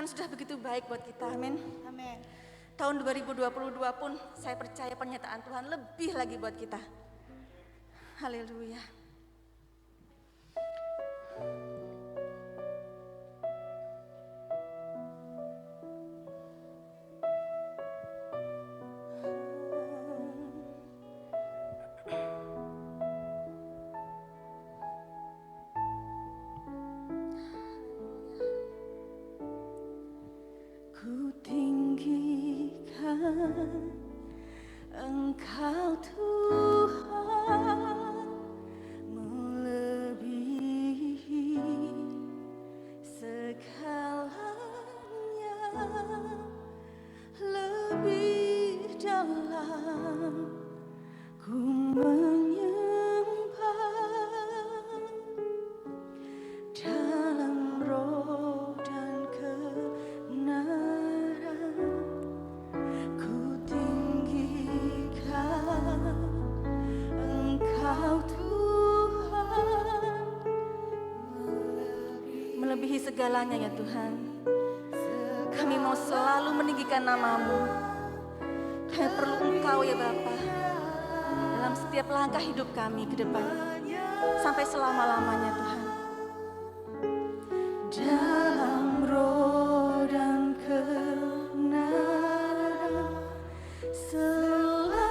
sudah begitu baik buat kita, amin. Amin. Tahun 2022 pun saya percaya pernyataan Tuhan lebih lagi buat kita. Haleluya. Ku tinggikan Engkau Tuhan, melebihi segalanya, lebih dalam ku menyembah dalam roh dan kebenaran. Ku tinggikan Engkau Tuhan, melebihi segalanya ya Tuhan. Kami mau selalu meninggikan nama-Mu. Kami perlu Engkau ya Bapa dalam setiap langkah hidup kami ke depan sampai selama-lamanya Tuhan. Dalam roh dan kebenaran selamanya.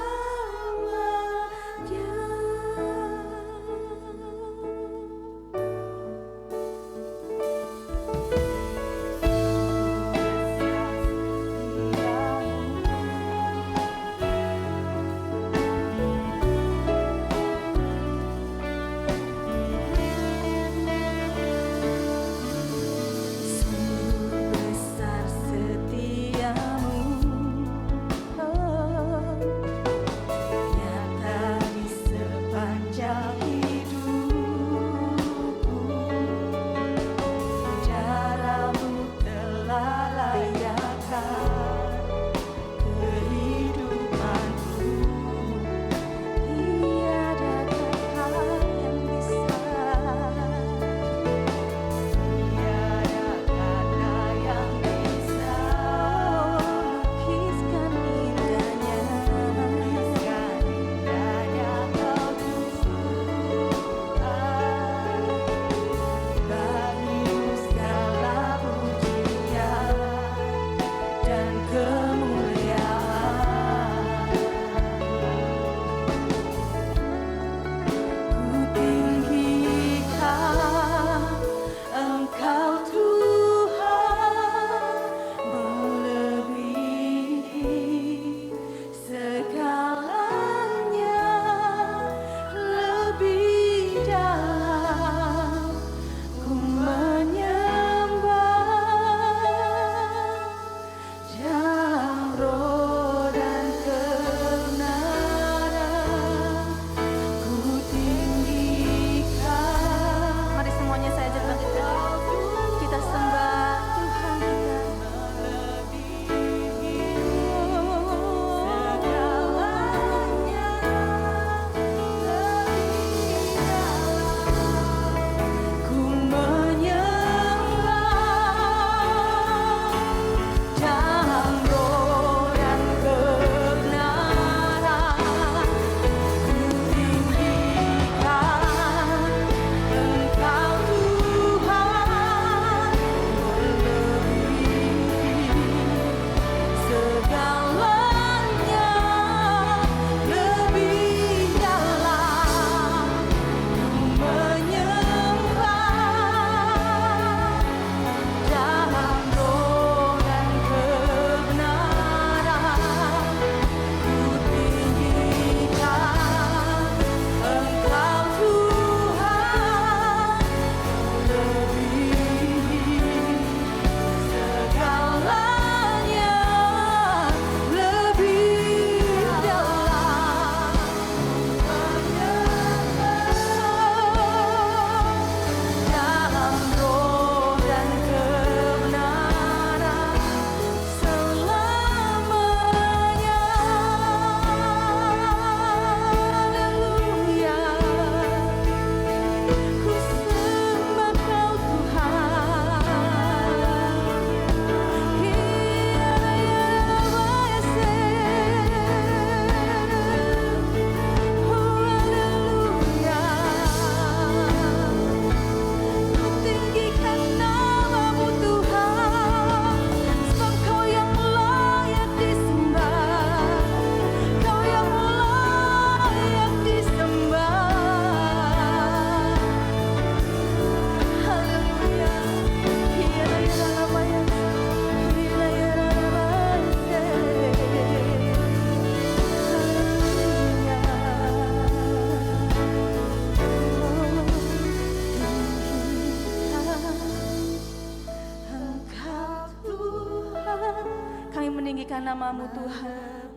meninggikan nama-Mu Tuhan,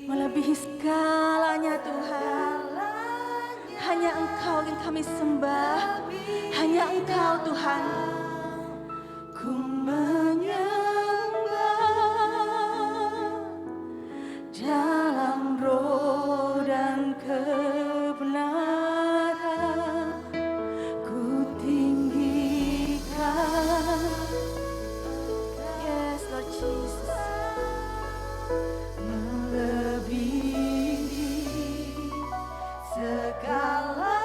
melebihi segalanya Tuhan. Hanya Engkau yang kami sembah, hanya Engkau Tuhan. Ku menyembah dalam roh dan kebenaran, ku tinggikan. Yes, Lord Jesus. Melebihi segalanya,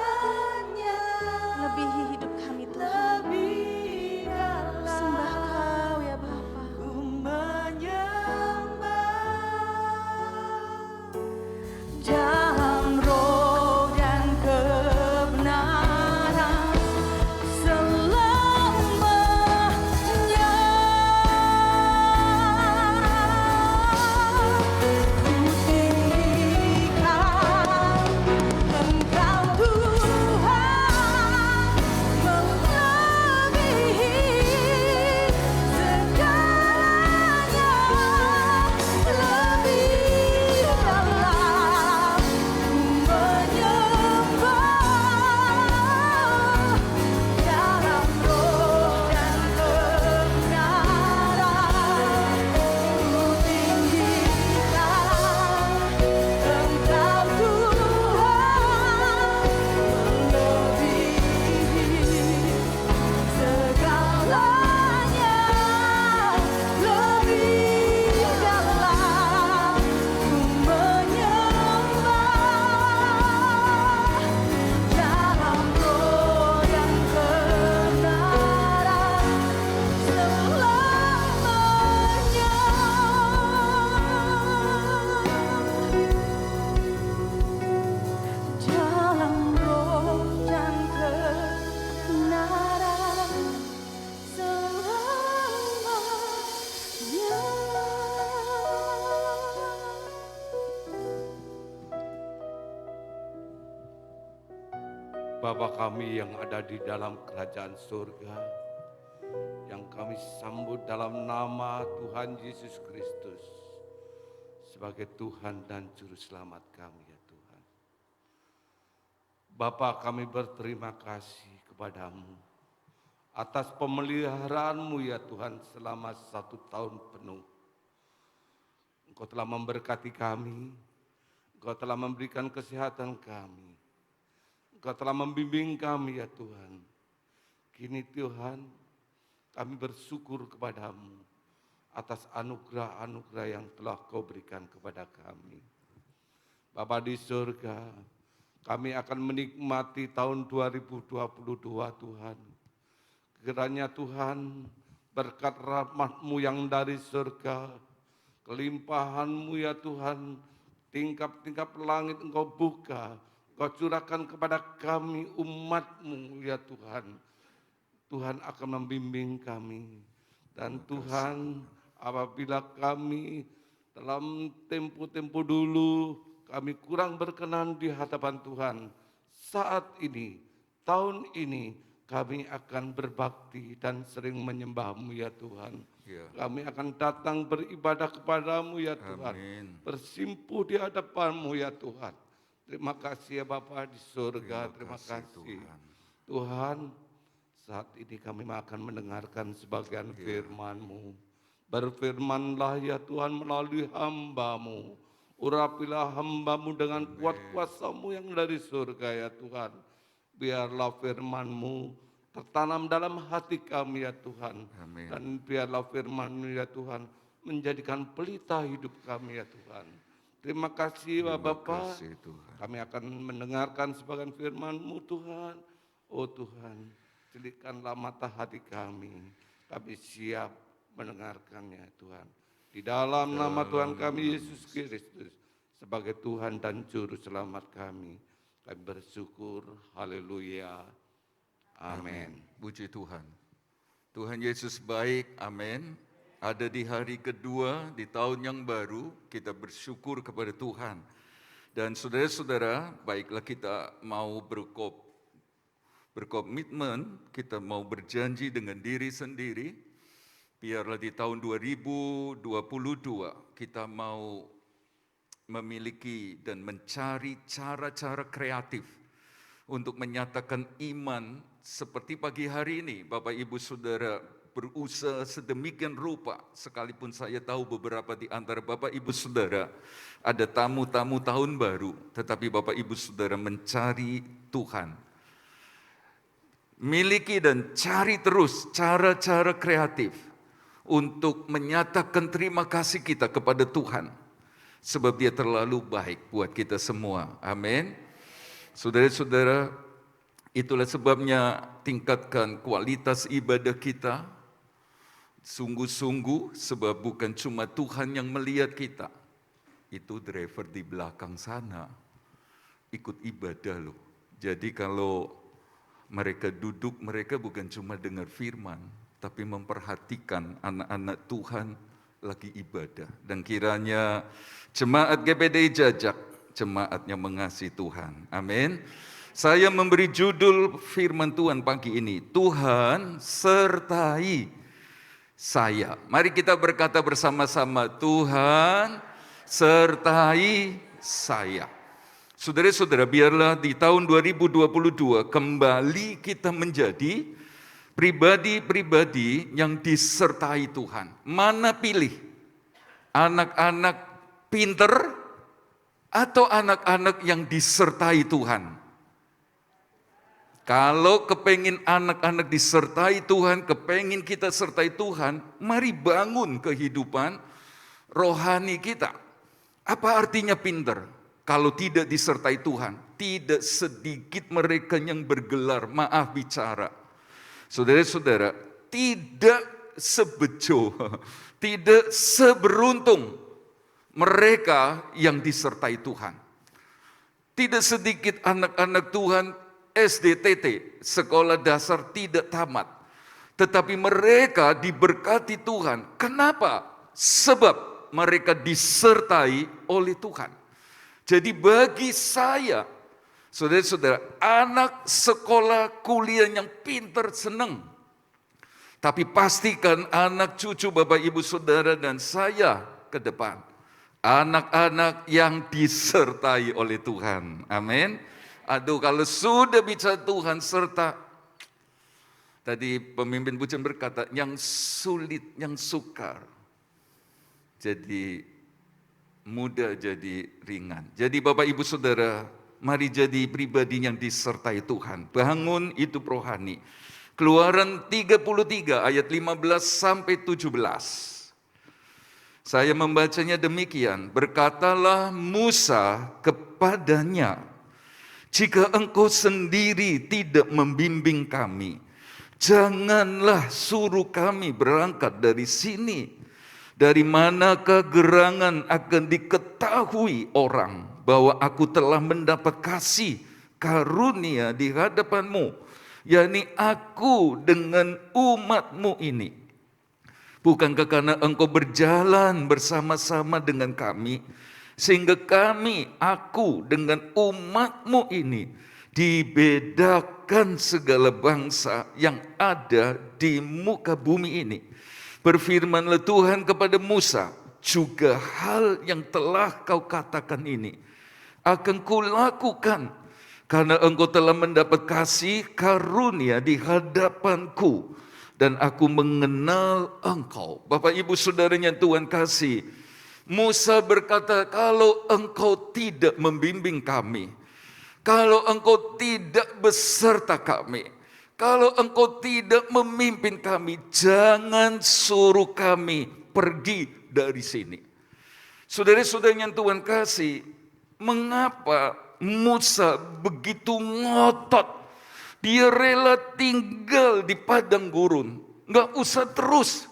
melebihi hidup kami Tuhan. Sembah Kau ya Bapa. Ku menyembah dalam roh dan kebenaran selamanya. Ku tinggikan Engkau Tuhan, melebihi segalanya, lebih dalam. Ku menyembah dalam roh dan kebenaran, ku tinggikan Engkau Tuhan, melebihi segalanya, lebih dalam. Ku menyembah dalam roh dan kebenaran selamanya. Dalam roh dan kebenaran selamanya. Bapa kami yang ada di dalam kerajaan surga, yang kami sambut dalam nama Tuhan Yesus Kristus sebagai Tuhan dan Juru Selamat kami ya Tuhan. Bapa, kami berterima kasih kepadamu atas pemeliharaanmu ya Tuhan selama 1 tahun penuh. Engkau telah memberkati kami, Engkau telah memberikan kesehatan kami, Engkau telah membimbing kami ya Tuhan. Kini Tuhan, kami bersyukur kepadamu atas anugerah-anugerah yang telah Kau berikan kepada kami. Bapa di surga, kami akan menikmati tahun 2022 Tuhan. Kiranya Tuhan, berkat rahmat-Mu yang dari surga, kelimpahan-Mu ya Tuhan, tingkap-tingkap langit Engkau buka, Engkau curahkan kepada kami umat-Mu ya Tuhan. Tuhan akan membimbing kami. Dan Tuhan, apabila kami dalam tempo-tempo dulu kami kurang berkenan di hadapan Tuhan, saat ini, tahun ini kami akan berbakti dan sering menyembah-Mu ya Tuhan. Ya. Kami akan datang beribadah kepadamu ya Tuhan. Amin. Bersimpuh di hadapan-Mu ya Tuhan. Terima kasih ya Bapa di surga. Terima kasih Tuhan. Tuhan, saat ini kami akan mendengarkan sebagian firman-Mu. Berfirmanlah ya Tuhan melalui hamba-Mu. Urapilah hamba-Mu dengan kuat kuasa-Mu yang dari surga ya Tuhan. Biarlah firman-Mu tertanam dalam hati kami ya Tuhan. Amin. Dan biarlah firman-Mu ya Tuhan menjadikan pelita hidup kami ya Tuhan. Terima kasih Bapa. kasih, Tuhan. Kami akan mendengarkan sebagian firman-Mu Tuhan. Oh Tuhan, celikkanlah mata hati kami. Kami siap mendengarkannya Tuhan. Di dalam nama Tuhan kami Yesus Kristus sebagai Tuhan dan Juru Selamat kami. Kami bersyukur. Haleluya. Amin. Puji Tuhan. Tuhan Yesus baik. Amin. Ada di hari kedua di tahun yang baru, kita bersyukur kepada Tuhan. Dan saudara-saudara, baiklah kita mau berkomitmen, kita mau berjanji dengan diri sendiri, biarlah di tahun 2022 kita mau memiliki dan mencari cara-cara kreatif untuk menyatakan iman seperti pagi hari ini. Bapak Ibu Saudara berusaha sedemikian rupa, sekalipun saya tahu beberapa di antara Bapak Ibu Saudara ada tamu-tamu tahun baru, tetapi Bapak Ibu Saudara mencari Tuhan. Miliki dan cari terus cara-cara kreatif untuk menyatakan terima kasih kita kepada Tuhan. Sebab Dia terlalu baik buat kita semua. Amin. Saudara-saudara, itulah sebabnya tingkatkan kualitas ibadah kita. Sungguh-sungguh, sebab bukan cuma Tuhan yang melihat kita. Itu driver di belakang sana. Ikut ibadah loh. Jadi kalau mereka duduk, mereka bukan cuma dengar firman, tapi memperhatikan anak-anak Tuhan lagi ibadah. Dan kiranya Jemaat GPDI Jajak, jemaatnya mengasihi Tuhan. Amin. Saya memberi judul firman Tuhan pagi ini, Tuhan sertai saya. Mari kita berkata bersama-sama, Tuhan sertai saya. Saudara-saudara, biarlah di tahun 2022 kembali kita menjadi pribadi-pribadi yang disertai Tuhan. Mana pilih? Anak-anak pinter atau anak-anak yang disertai Tuhan? Kalau kepengin anak-anak disertai Tuhan, kepengin kita sertai Tuhan, mari bangun kehidupan rohani kita. Apa artinya pinter? Kalau tidak disertai Tuhan, tidak sedikit mereka yang bergelar maaf bicara. Saudara-saudara, tidak sebejo, tidak seberuntung mereka yang disertai Tuhan. Tidak sedikit anak-anak Tuhan SDTT, sekolah dasar tidak tamat. Tetapi mereka diberkati Tuhan. Kenapa? Sebab mereka disertai oleh Tuhan. Jadi bagi saya, saudara-saudara, anak sekolah kuliah yang pintar senang. Tapi pastikan anak cucu Bapak Ibu Saudara dan saya ke depan. Anak-anak yang disertai oleh Tuhan. Amin. Aduh, kalau sudah bicara Tuhan serta, tadi pemimpin pujian berkata, yang sulit, yang sukar, jadi mudah jadi ringan. Jadi Bapak Ibu Saudara, mari jadi pribadi yang disertai Tuhan. Bangun hidup rohani. Keluaran 33 ayat 15 sampai 17. Saya membacanya demikian, berkatalah Musa kepadanya, jika engkau sendiri tidak membimbing kami, janganlah suruh kami berangkat dari sini. Dari manakah gerangan akan diketahui orang bahwa aku telah mendapat kasih karunia di hadapanmu, yakni aku dengan umatmu ini. Bukankah karena engkau berjalan bersama-sama dengan kami, sehingga kami, aku dengan umatmu ini, dibedakan segala bangsa yang ada di muka bumi ini. Berfirmanlah Tuhan kepada Musa, juga hal yang telah kau katakan ini akan kulakukan, karena engkau telah mendapat kasih karunia di hadapanku, dan aku mengenal engkau. Bapak Ibu Saudaranya Tuhan kasih, Musa berkata, kalau engkau tidak membimbing kami, kalau engkau tidak beserta kami, kalau engkau tidak memimpin kami, jangan suruh kami pergi dari sini. Saudara-saudara yang Tuhan kasih, mengapa Musa begitu ngotot? Dia rela tinggal di padang gurun, nggak usah terus.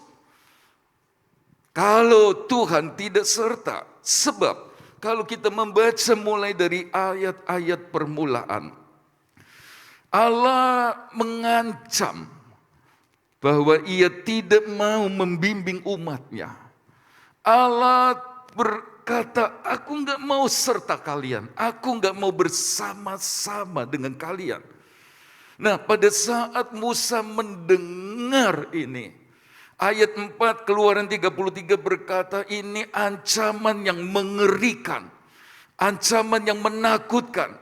Kalau Tuhan tidak serta, sebab kalau kita membaca mulai dari ayat-ayat permulaan, Allah mengancam bahwa Ia tidak mau membimbing umatnya. Allah berkata, aku nggak mau serta kalian, aku nggak mau bersama-sama dengan kalian. Nah, pada saat Musa mendengar ini, Ayat 4 Keluaran 33 berkata, ini ancaman yang mengerikan, ancaman yang menakutkan.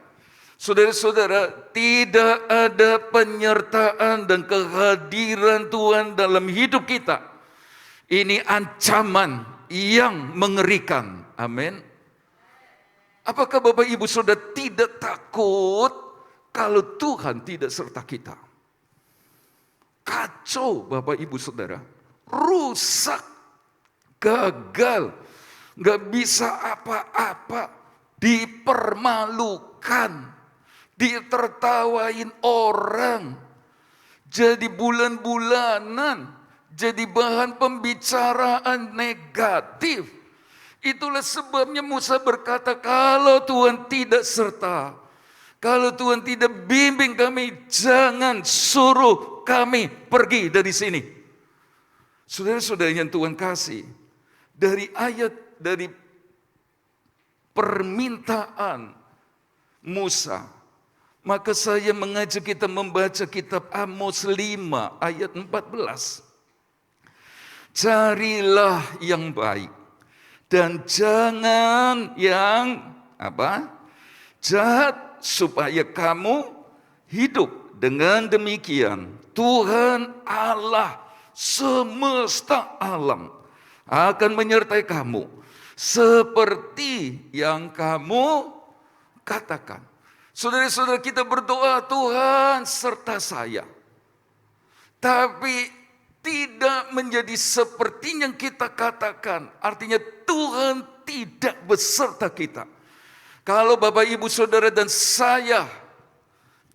Saudara-saudara, tidak ada penyertaan dan kehadiran Tuhan dalam hidup kita. Ini ancaman yang mengerikan. Amin. Apakah Bapak Ibu Saudara tidak takut kalau Tuhan tidak serta kita? Kacau Bapak Ibu Saudara. Rusak, gagal, gak bisa apa-apa, dipermalukan, ditertawain orang, jadi bulan-bulanan, jadi bahan pembicaraan negatif. Itulah sebabnya Musa berkata, kalau Tuhan tidak serta, kalau Tuhan tidak bimbing kami, jangan suruh kami pergi dari sini. Saudara-saudara yang Tuhan kasih, dari permintaan Musa, maka saya mengajak kita membaca kitab Amos 5 ayat 14. Carilah yang baik dan jangan yang jahat, supaya kamu hidup. Dengan demikian Tuhan Allah semesta alam akan menyertai kamu seperti yang kamu katakan. Saudara-saudara, kita berdoa, Tuhan serta saya. Tapi tidak menjadi seperti yang kita katakan. Artinya Tuhan tidak beserta kita. Kalau Bapak Ibu Saudara dan saya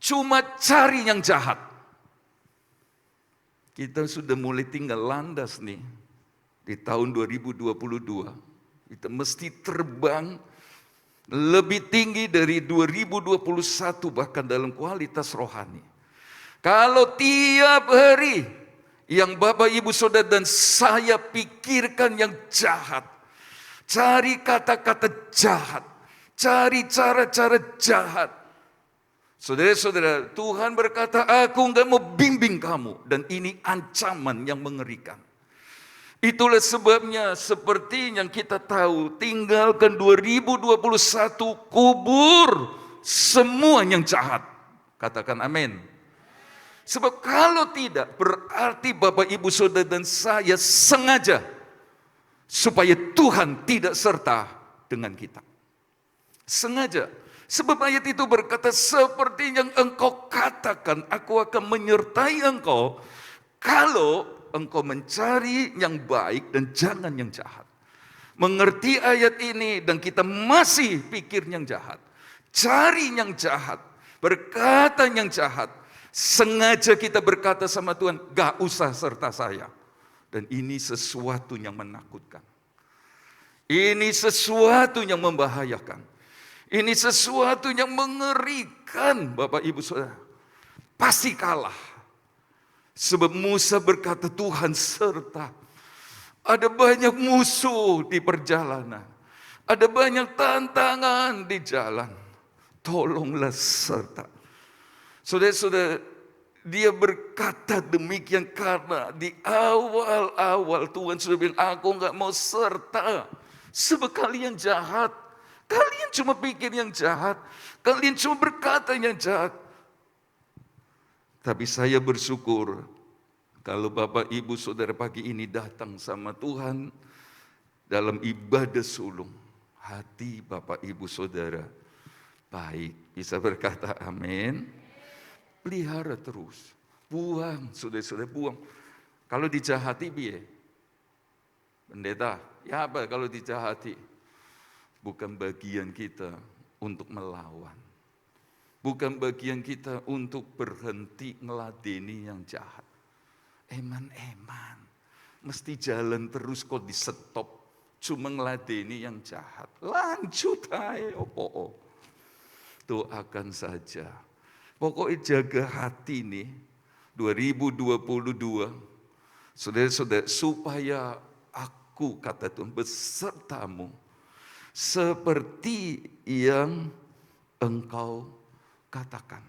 cuma cari yang jahat, kita sudah mulai tinggal landas nih di tahun 2022. Kita mesti terbang lebih tinggi dari 2021 bahkan dalam kualitas rohani. Kalau tiap hari yang Bapak Ibu Saudara dan saya pikirkan yang jahat, cari kata-kata jahat, cari cara-cara jahat. Saudara-saudara, Tuhan berkata, aku enggak mau bimbing kamu. Dan ini ancaman yang mengerikan. Itulah sebabnya seperti yang kita tahu, tinggalkan 2021, kubur semua yang jahat. Katakan amin. Sebab kalau tidak, berarti Bapak Ibu Saudara dan saya sengaja supaya Tuhan tidak serta dengan kita. Sengaja. Sebab ayat itu berkata, seperti yang engkau katakan, aku akan menyertai engkau kalau engkau mencari yang baik dan jangan yang jahat. Mengerti ayat ini dan kita masih pikir yang jahat, cari yang jahat, berkata yang jahat, sengaja kita berkata sama Tuhan, gak usah serta saya. Dan ini sesuatu yang menakutkan. Ini sesuatu yang membahayakan. Ini sesuatu yang mengerikan, Bapak Ibu Saudara. Pasti kalah. Sebab Musa berkata, Tuhan serta. Ada banyak musuh di perjalanan. Ada banyak tantangan di jalan. Tolonglah serta. Saudara-saudara, dia berkata demikian karena di awal-awal Tuhan sudah bilang, aku enggak mau serta. Sebab kalian jahat. Kalian cuma pikir yang jahat. Kalian cuma berkata yang jahat. Tapi saya bersyukur kalau Bapak Ibu Saudara pagi ini datang sama Tuhan dalam ibadah sulung. Hati Bapak Ibu Saudara baik. Bisa berkata amin. Pelihara terus. Buang, saudara-saudara, buang. Kalau dijahati biar. Pendeta, ya apa kalau dijahati? Bukan bagian kita untuk melawan. Bukan bagian kita untuk berhenti ngeladeni yang jahat. Eman-eman. Mesti jalan terus kok di stop. Cuma ngeladeni yang jahat. Lanjut aja. Doakan saja. Pokoknya jaga hati nih. 2022. Saudara-saudara, supaya aku, kata Tuhan, besertamu. Seperti yang engkau katakan.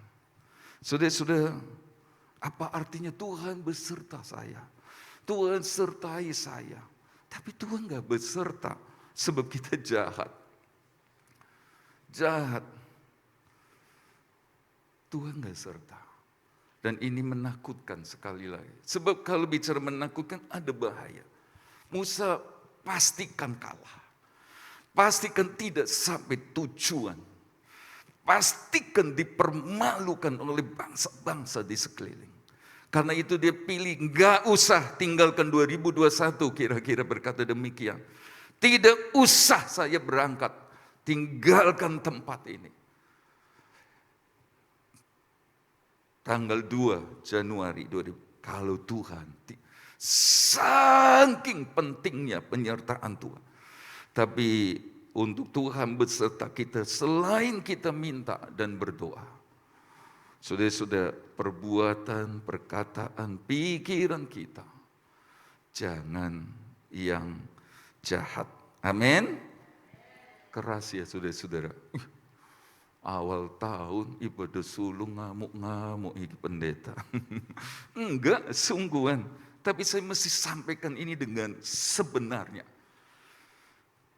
Saudara-saudara, apa artinya Tuhan beserta saya? Tuhan sertai saya. Tapi Tuhan gak beserta sebab kita jahat. Jahat. Tuhan gak serta. Dan ini menakutkan sekali lagi. Sebab kalau bicara menakutkan ada bahaya. Musa pastikan kalah. Pastikan tidak sampai tujuan. Pastikan dipermalukan oleh bangsa-bangsa di sekeliling. Karena itu dia pilih gak usah tinggalkan 2021, kira-kira berkata demikian. Tidak usah saya berangkat, tinggalkan tempat ini. Tanggal 2 Januari 2000, kalau Tuhan, saking pentingnya penyertaan Tuhan. Tapi untuk Tuhan beserta kita selain kita minta dan berdoa. Saudara-saudara, perbuatan, perkataan, pikiran kita jangan yang jahat. Amin. Keras ya saudara-saudara. Awal tahun ibadah sulung ngamuk-ngamuk ini pendeta. Enggak, sungguhan. Tapi saya mesti sampaikan ini dengan sebenarnya.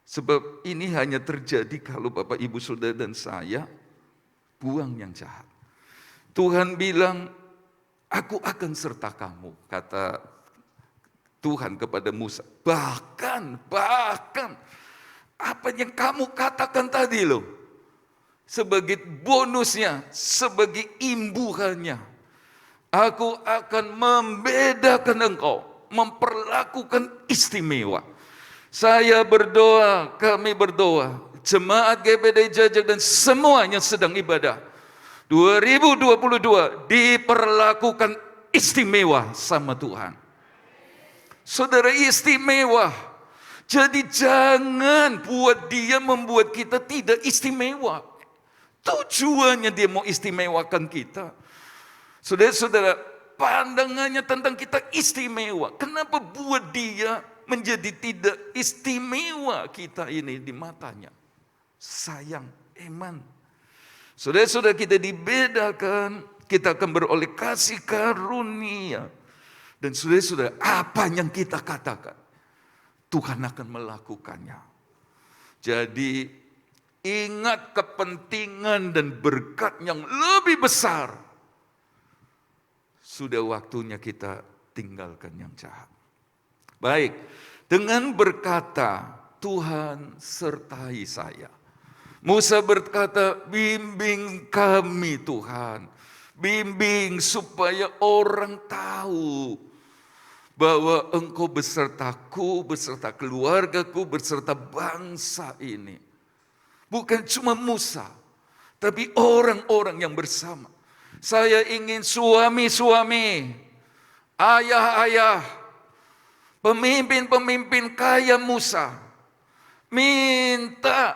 Sebab ini hanya terjadi kalau Bapak, Ibu, Saudara dan saya buang yang jahat. Tuhan bilang, aku akan serta kamu, kata Tuhan kepada Musa. Bahkan, apa yang kamu katakan tadi loh, sebagai bonusnya, sebagai imbuhannya, aku akan membedakan engkau, memperlakukan istimewa. Saya berdoa, kami berdoa, jemaat GBD Jajak dan semuanya sedang ibadah. 2022 diperlakukan istimewa sama Tuhan. Saudara, istimewa. Jadi jangan buat dia membuat kita tidak istimewa. Tujuannya dia mau istimewakan kita. Saudara-saudara, pandangannya tentang kita istimewa. Kenapa buat dia menjadi tidak istimewa kita ini di matanya? Sayang, eman. Saudara-saudara, kita dibedakan, kita akan beroleh kasih karunia. Dan saudara-saudara, apa yang kita katakan, Tuhan akan melakukannya. Jadi, ingat kepentingan dan berkat yang lebih besar. Sudah waktunya kita tinggalkan yang jahat. Baik, dengan berkata, Tuhan sertai saya. Musa berkata, bimbing kami Tuhan. Bimbing supaya orang tahu bahwa engkau besertaku, beserta keluargaku, beserta bangsa ini. Bukan cuma Musa, tapi orang-orang yang bersama. Saya ingin suami-suami, ayah-ayah, pemimpin-pemimpin kaya Musa, minta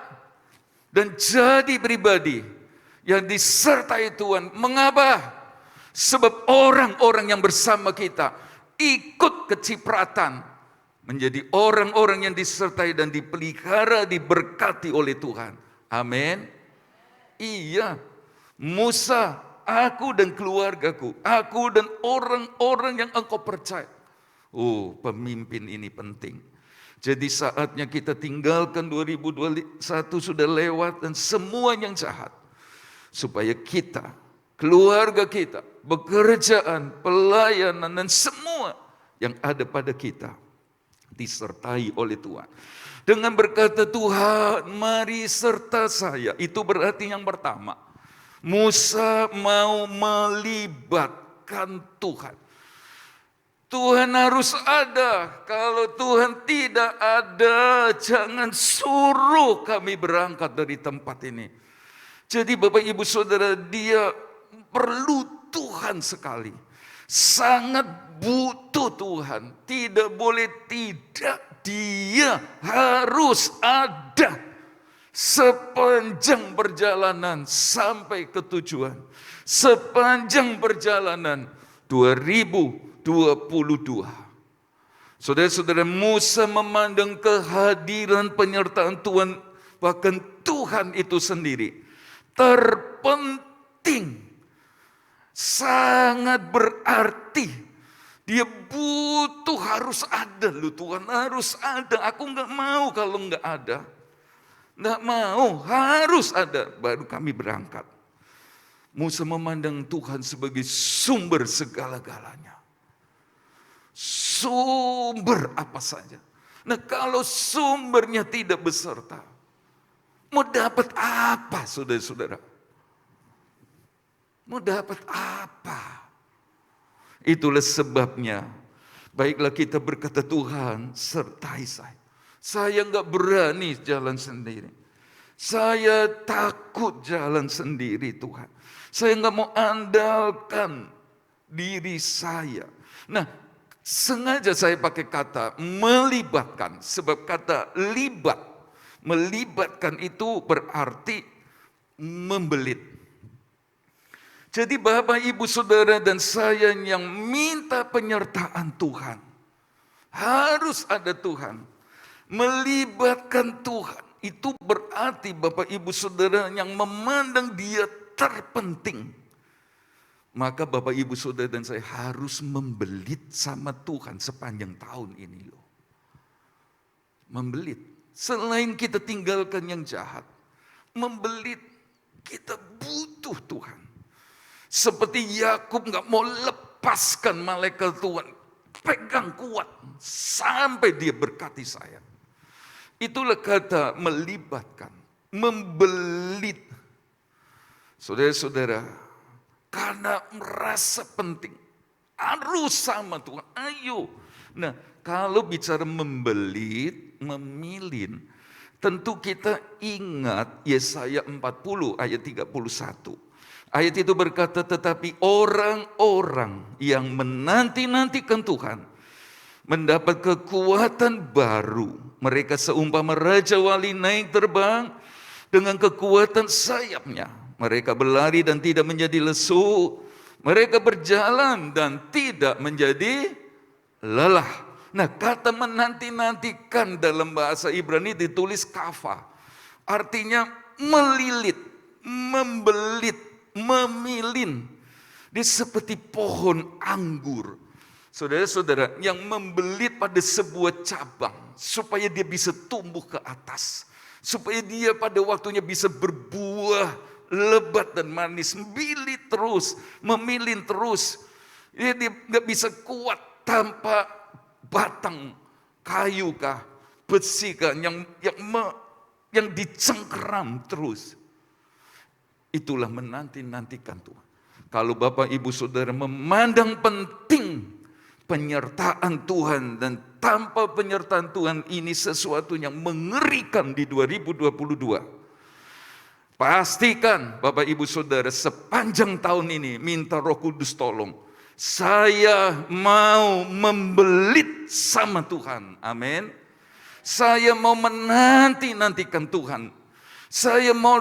dan jadi pribadi yang disertai Tuhan. Mengapa? Sebab orang-orang yang bersama kita ikut kecipratan menjadi orang-orang yang disertai dan dipelihara, diberkati oleh Tuhan. Amin. Iya, Musa, aku dan keluargaku, aku dan orang-orang yang engkau percaya. Oh, pemimpin ini penting. Jadi saatnya kita tinggalkan 2021 sudah lewat dan semua yang jahat. Supaya kita, keluarga kita, pekerjaan, pelayanan dan semua yang ada pada kita disertai oleh Tuhan. Dengan berkata, Tuhan mari serta saya. Itu berarti yang pertama, Musa mau melibatkan Tuhan. Tuhan harus ada. Kalau Tuhan tidak ada, jangan suruh kami berangkat dari tempat ini. Jadi Bapak Ibu Saudara, dia perlu Tuhan sekali. Sangat butuh Tuhan. Tidak boleh tidak. Dia harus ada sepanjang perjalanan sampai ke tujuan. Sepanjang perjalanan 2022. Saudara-saudara, Musa memandang kehadiran penyertaan Tuhan, bahkan Tuhan itu sendiri terpenting, sangat berarti Dia butuh, harus ada loh Tuhan, harus ada. Aku nggak mau kalau nggak ada. Nggak mau, harus ada. Baru kami berangkat. Musa memandang Tuhan sebagai sumber segala-galanya. Sumber apa saja. Nah kalau sumbernya tidak beserta, mau dapat apa saudara-saudara? Mau dapat apa? Itulah sebabnya, baiklah kita berkata, Tuhan sertai saya. Saya nggak berani jalan sendiri. Saya takut jalan sendiri Tuhan. Saya nggak mau andalkan diri saya. Nah, sengaja saya pakai kata melibatkan. Sebab kata libat, melibatkan itu berarti membelit. Jadi Bapak, Ibu, Saudara, dan saya yang minta penyertaan Tuhan. Harus ada Tuhan. Melibatkan Tuhan. Itu berarti Bapak, Ibu, Saudara yang memandang Dia terpenting. Maka Bapak, Ibu, Saudara, dan saya harus membelit sama Tuhan sepanjang tahun ini loh. Membelit. Selain kita tinggalkan yang jahat. Membelit. Kita butuh Tuhan. Seperti Yakub nggak mau lepaskan malaikat Tuhan, pegang kuat sampai dia berkati saya. Itulah kata melibatkan, membelit. Saudara-saudara, karena merasa penting, harus sama Tuhan, ayo. Nah, kalau bicara membelit, memilin, tentu kita ingat Yesaya 40 ayat 31. Ayat itu berkata, tetapi orang-orang yang menanti-nantikan Tuhan mendapat kekuatan baru. Mereka seumpama raja wali naik terbang dengan kekuatan sayapnya. Mereka berlari dan tidak menjadi lesu. Mereka berjalan dan tidak menjadi lelah. Nah, kata menanti-nantikan dalam bahasa Ibrani ditulis kafa. Artinya melilit, membelit, memilin. Dia seperti pohon anggur. Saudara-saudara, yang membelit pada sebuah cabang supaya dia bisa tumbuh ke atas. Supaya dia pada waktunya bisa berbuah lebat dan manis. Membilit terus, memilin terus. Dia nggak bisa kuat tanpa batang kayu kah, besi kah, yang dicengkeram terus. Itulah menanti-nantikan Tuhan. Kalau Bapak, Ibu, Saudara memandang penting penyertaan Tuhan, dan tanpa penyertaan Tuhan ini sesuatu yang mengerikan di 2022. Pastikan Bapak, Ibu, Saudara sepanjang tahun ini minta Roh Kudus tolong. Saya mau membelit sama Tuhan. Amin. Saya mau menanti-nantikan Tuhan. Saya mau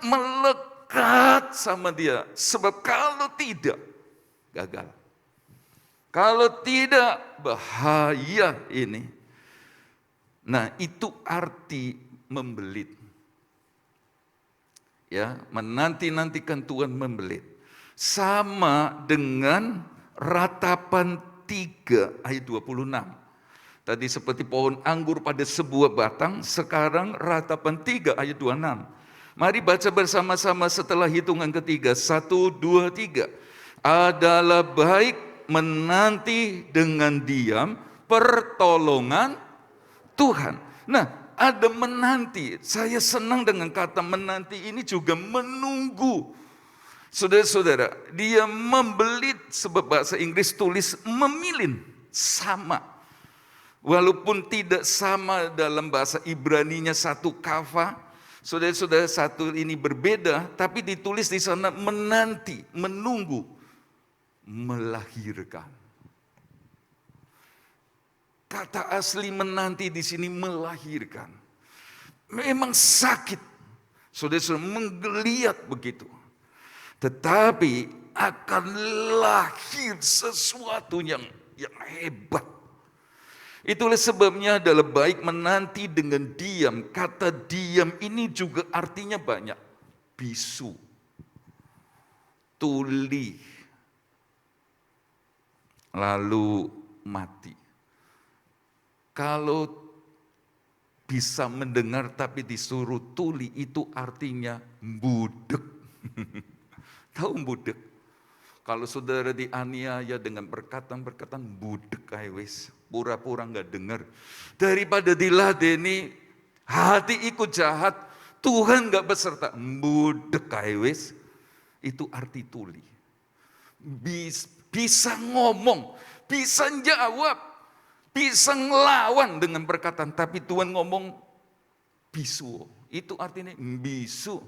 melekat sama Dia. Sebab kalau tidak, gagal. Kalau tidak, bahaya ini. Nah, itu arti membelit. Ya, menanti-nantikan Tuhan, membelit. Sama dengan ratapan 3 ayat 26. Tadi seperti pohon anggur pada sebuah batang, sekarang ratapan 3 ayat 26. Mari baca bersama-sama setelah hitungan ketiga. 1, 2, 3. Adalah baik menanti dengan diam pertolongan Tuhan. Nah, ada menanti. Saya senang dengan kata menanti ini juga menunggu. Saudara-saudara, dia membelit, sebab bahasa Inggris tulis memilin, sama. Walaupun tidak sama dalam bahasa Ibraninya satu kafa, saudara-saudara, satu ini berbeda, tapi ditulis di sana menanti, menunggu, melahirkan. Kata asli menanti di sini melahirkan. Memang sakit, saudara-saudara, menggeliat begitu. Tetapi akan lahir sesuatu yang hebat. Itulah sebabnya adalah baik menanti dengan diam. Kata diam ini juga artinya banyak. Bisu, tuli, lalu mati. Kalau bisa mendengar tapi disuruh tuli, itu artinya budek. Tahu budek? Kalau saudara dianiaya dengan perkataan-perkataan budek wis, pura-pura nggak dengar. Daripada diladeni, hati ikut jahat, Tuhan nggak beserta. Budek wis, itu arti tuli. Bisa ngomong, bisa jawab, bisa ngelawan dengan perkataan, tapi Tuhan ngomong bisu. Itu artinya bisu.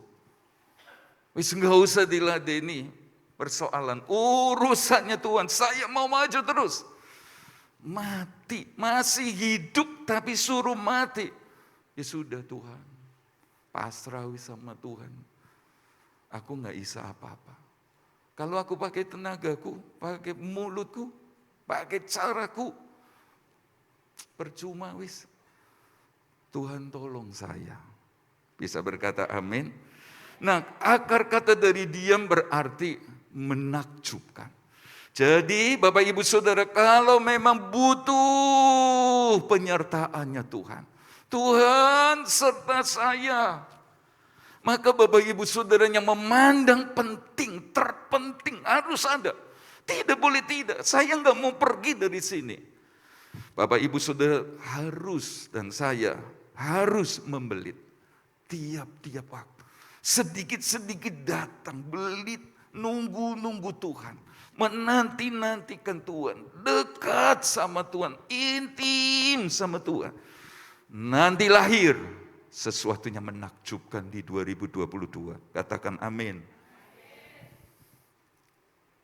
Wis nggak usah diladeni persoalan, urusannya Tuhan. Saya mau maju terus. Mati, masih hidup tapi suruh mati. Ya sudah Tuhan, pasrah sama Tuhan. Aku nggak bisa apa-apa. Kalau aku pakai tenagaku, pakai mulutku, pakai caraku, percuma wis. Tuhan tolong saya. Bisa berkata amin? Nah, akar kata dari diam berarti menakjubkan. Jadi Bapak Ibu Saudara, kalau memang butuh penyertaannya Tuhan, Tuhan serta saya, maka Bapak Ibu Saudara yang memandang penting, terpenting harus ada. Tidak boleh tidak, saya nggak mau pergi dari sini. Bapak Ibu Saudara harus, dan saya harus membelit tiap-tiap waktu. Sedikit-sedikit datang, belit, nunggu-nunggu Tuhan. Menanti-nantikan Tuhan, dekat sama Tuhan, intim sama Tuhan. Nanti lahir sesuatunya menakjubkan di 2022. Katakan amin.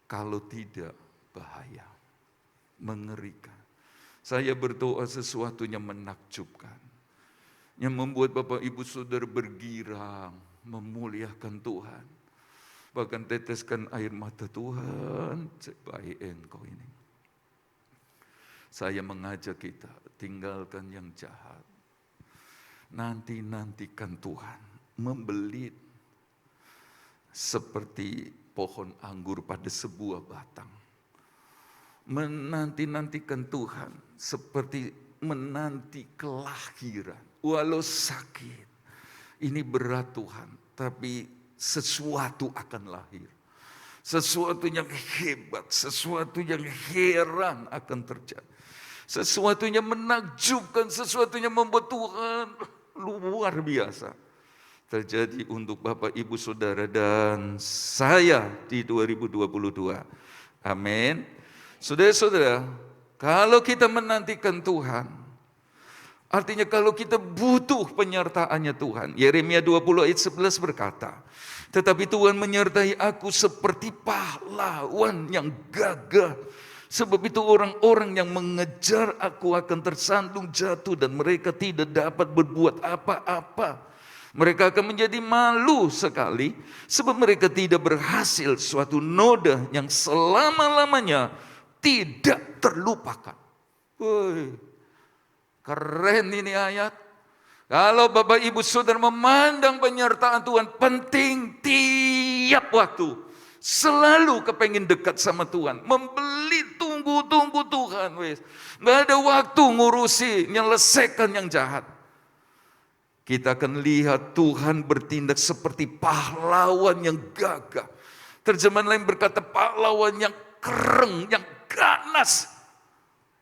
Kalau tidak, bahaya, mengerikan. Saya berdoa sesuatunya menakjubkan, yang membuat Bapak Ibu Saudara bergirang, memuliakan Tuhan. Bahkan teteskan air mata, Tuhan, sebaik Engkau ini. Saya mengajak kita, tinggalkan yang jahat. Nantikan Tuhan, membelit seperti pohon anggur pada sebuah batang. Menantikan Tuhan seperti menanti kelahiran. Walau sakit, ini berat Tuhan, tapi sesuatu akan lahir. Sesuatu yang hebat, sesuatu yang heran akan terjadi. Sesuatu yang menakjubkan, sesuatu yang membuat Tuhan luar biasa terjadi untuk Bapak Ibu Saudara dan saya di 2022. Amin. Saudara-saudara, kalau kita menantikan Tuhan, artinya kalau kita butuh penyertaannya Tuhan. Yeremia 20 ayat 11 berkata, tetapi Tuhan menyertai aku seperti pahlawan yang gagah. Sebab itu orang-orang yang mengejar aku akan tersandung jatuh dan mereka tidak dapat berbuat apa-apa. Mereka akan menjadi malu sekali sebab mereka tidak berhasil, suatu noda yang selama-lamanya tidak terlupakan. Woi, keren ini ayat. Kalau Bapak Ibu Saudara memandang penyertaan Tuhan penting tiap waktu. Selalu kepengen dekat sama Tuhan. Membeli tunggu Tuhan. Nggak ada waktu ngurusi, nyelesaikan yang jahat. Kita akan lihat Tuhan bertindak seperti pahlawan yang gagah. Terjemahan lain berkata pahlawan yang keren, yang ganas.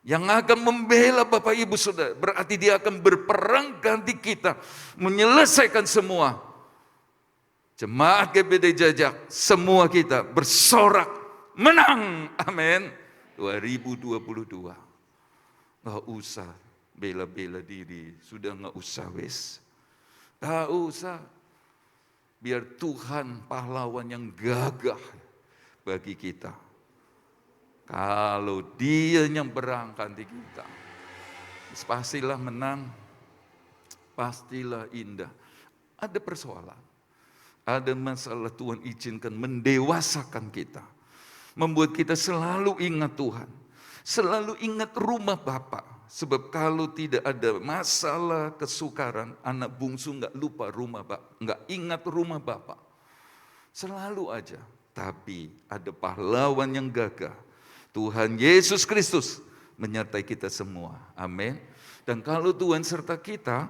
Yang akan membela Bapak Ibu Saudara. Berarti dia akan berperang ganti kita. Menyelesaikan semua. Jemaat GBD Jajak, semua kita bersorak menang. Amin. 2022. Gak usah bela-bela diri. Sudah gak usah wes. Gak usah. Biar Tuhan pahlawan yang gagah bagi kita. Kalau dia yang berangkat di kita, pastilah menang, pastilah indah. Ada persoalan, ada masalah Tuhan izinkan mendewasakan kita. Membuat kita selalu ingat Tuhan, selalu ingat rumah Bapa. Sebab kalau tidak ada masalah kesukaran, anak bungsu nggak lupa rumah Bapa, nggak ingat rumah Bapa. Selalu aja, tapi ada pahlawan yang gagah. Tuhan Yesus Kristus menyertai kita semua. Amin. Dan kalau Tuhan serta kita,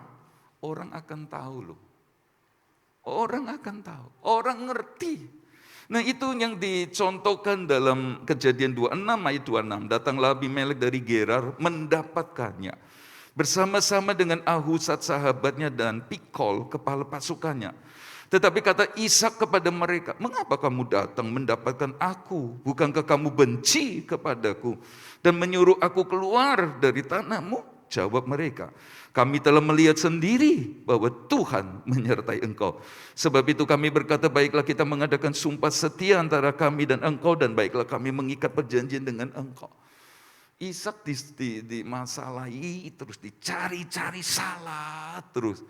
orang akan tahu loh. Orang akan tahu, orang ngerti. Nah itu yang dicontohkan dalam Kejadian 26 ayat 26. Datanglah Abimelek dari Gerar mendapatkannya. Bersama-sama dengan Ahuzat sahabatnya dan Pikol kepala pasukannya. Tetapi kata Ishak kepada mereka, mengapa kamu datang mendapatkan aku? Bukankah kamu benci kepadaku dan menyuruh aku keluar dari tanahmu? Jawab mereka, kami telah melihat sendiri bahwa Tuhan menyertai engkau. Sebab itu kami berkata, baiklah kita mengadakan sumpah setia antara kami dan engkau, dan baiklah kami mengikat perjanjian dengan engkau. Ishak dimasalahi, terus dicari-cari salah terus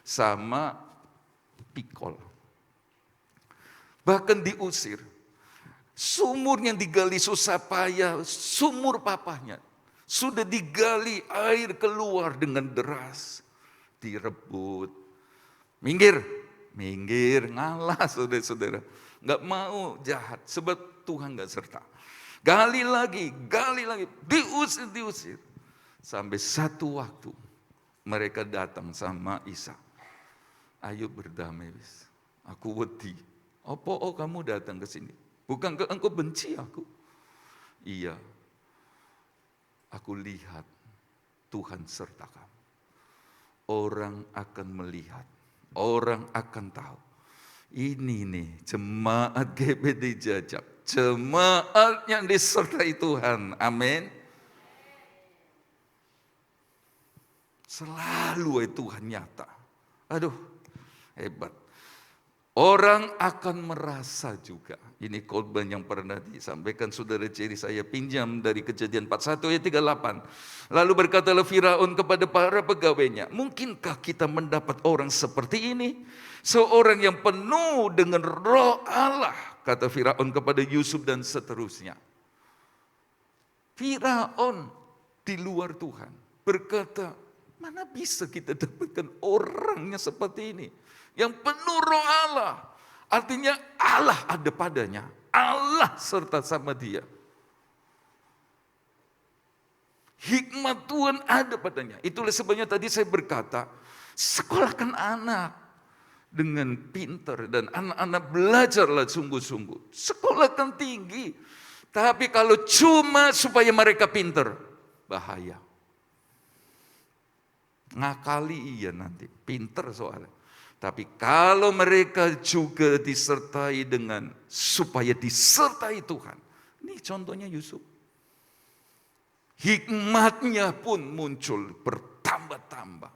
sama Pikol. Bahkan diusir. Sumur yang digali susah payah, sumur papahnya. Sudah digali, air keluar dengan deras. Direbut. Minggir, ngalah saudara-saudara. Nggak mau jahat, sebab Tuhan nggak serta. Gali lagi, diusir. Sampai satu waktu mereka datang sama Ishak. Ayo berdamai, wis. Aku wedi. Apa kamu datang ke sini? Bukankah engkau benci aku? Iya. Aku lihat Tuhan serta kamu. Orang akan melihat, orang akan tahu. Ini nih jemaat GBD Jajak, jemaat yang disertai Tuhan. Amin. Selalu Tuhan nyata. Aduh, hebat. Orang akan merasa juga. Ini khotbah yang pernah disampaikan saudara Jerry, saya pinjam dari Kejadian 41 ayat 38. Lalu berkatalah Firaun kepada para pegawainya, mungkinkah kita mendapat orang seperti ini? Seorang yang penuh dengan roh Allah, kata Firaun kepada Yusuf dan seterusnya. Firaun di luar Tuhan berkata, mana bisa kita dapatkan orangnya seperti ini? Yang penuh roh Allah. Artinya Allah ada padanya. Allah serta sama dia. Hikmat Tuhan ada padanya. Itulah sebabnya tadi saya berkata, sekolahkan anak dengan pintar. Dan anak-anak belajarlah sungguh-sungguh. Sekolahkan tinggi. Tapi kalau cuma supaya mereka pintar, bahaya. Ngakali iya nanti, pintar soalnya. Tapi kalau mereka juga disertai dengan, supaya disertai Tuhan. Ini contohnya Yusuf. Hikmatnya pun muncul bertambah-tambah.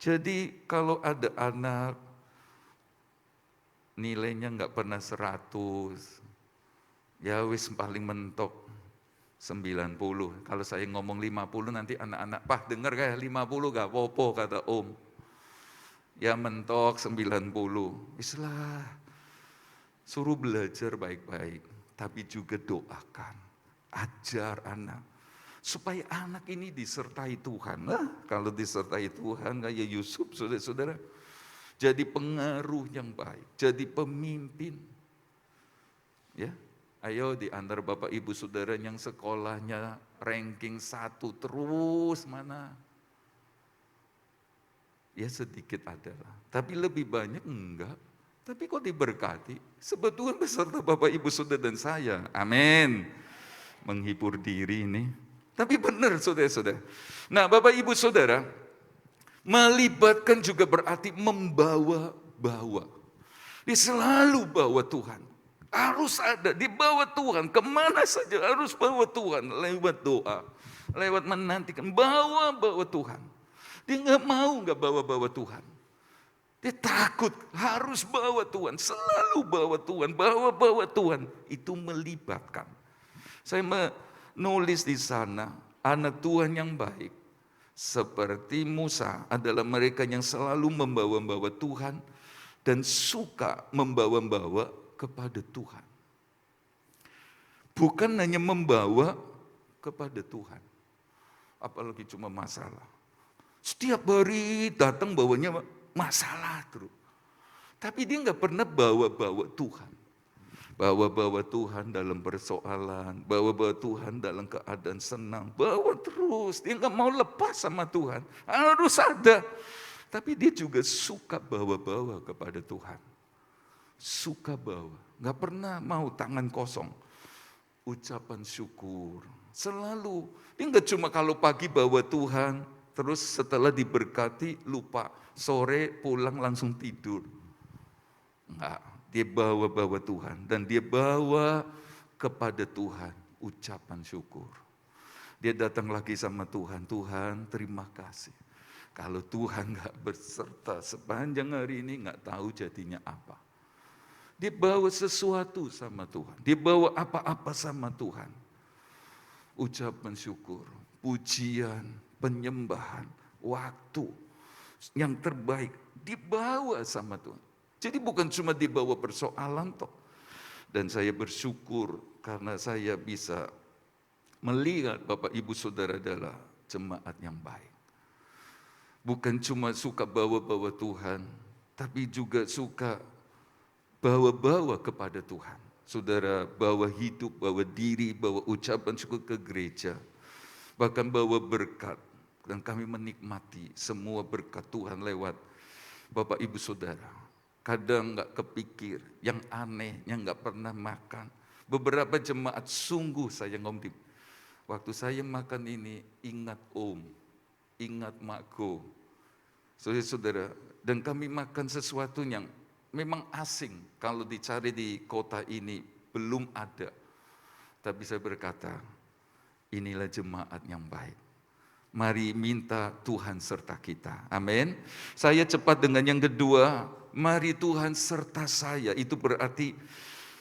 Jadi kalau ada anak, nilainya nggak pernah 100, ya wis paling mentok 90. Kalau saya ngomong 50 nanti anak-anak, Pak dengar kayak 50 gak popo kata Om. Ya mentok 90. Islah, suruh belajar baik-baik. Tapi juga doakan, ajar anak. Supaya anak ini disertai Tuhan. Nah, kalau disertai Tuhan kayak Yusuf saudara-saudara. Jadi pengaruh yang baik, jadi pemimpin. Ya. Ayo di antara Bapak Ibu Saudara yang sekolahnya ranking 1 terus mana? Ya sedikit adalah, tapi lebih banyak enggak. Tapi kok diberkati? Sebab Tuhan beserta Bapak Ibu Saudara dan saya. Amin. Menghibur diri ini. Tapi benar saudara-saudara. Nah Bapak Ibu Saudara, melibatkan juga berarti membawa-bawa. Dia selalu bawa Tuhan. Harus ada, dibawa Tuhan, kemana saja harus bawa Tuhan, lewat doa, lewat menantikan, bawa Tuhan. Dia nggak mau nggak bawa Tuhan. Dia takut, harus bawa Tuhan, selalu bawa Tuhan, bawa Tuhan. Itu melibatkan. Saya menulis di sana, anak Tuhan yang baik, seperti Musa adalah mereka yang selalu membawa Tuhan, dan suka membawa kepada Tuhan. Bukan hanya membawa kepada Tuhan. Apalagi cuma masalah. Setiap hari datang bawanya masalah terus. Tapi dia nggak pernah bawa Tuhan. Bawa-bawa Tuhan dalam persoalan, bawa-bawa Tuhan dalam keadaan senang, bawa terus. Dia nggak mau lepas sama Tuhan, harus ada. Tapi dia juga suka bawa-bawa kepada Tuhan. Suka bawa, nggak pernah mau tangan kosong. Ucapan syukur, selalu. Dia nggak cuma kalau pagi bawa Tuhan, terus setelah diberkati lupa, sore pulang langsung tidur. Enggak. Dia bawa-bawa Tuhan dan dia bawa kepada Tuhan ucapan syukur. Dia datang lagi sama Tuhan, Tuhan terima kasih. Kalau Tuhan gak berserta sepanjang hari ini gak tahu jadinya apa. Dia bawa sesuatu sama Tuhan, dia bawa apa-apa sama Tuhan. Ucapan syukur, pujian, penyembahan, waktu yang terbaik dibawa sama Tuhan. Jadi bukan cuma dibawa persoalan toh. Dan saya bersyukur karena saya bisa melihat Bapak Ibu Saudara adalah jemaat yang baik. Bukan cuma suka bawa-bawa Tuhan, tapi juga suka bawa-bawa kepada Tuhan. Saudara bawa hidup, bawa diri, bawa ucapan syukur ke gereja. Bahkan bawa berkat. Dan kami menikmati semua berkat Tuhan lewat Bapak Ibu Saudara. Kadang nggak kepikir, yang aneh, yang nggak pernah makan. Beberapa jemaat sungguh saya ngomong, waktu saya makan ini, ingat Om, ingat Makgo. Saudara-saudara, dan kami makan sesuatu yang memang asing. Kalau dicari di kota ini, belum ada. Tapi saya berkata, inilah jemaat yang baik. Mari minta Tuhan serta kita. Amin. Saya cepat dengan yang kedua. Mari Tuhan serta saya. Itu berarti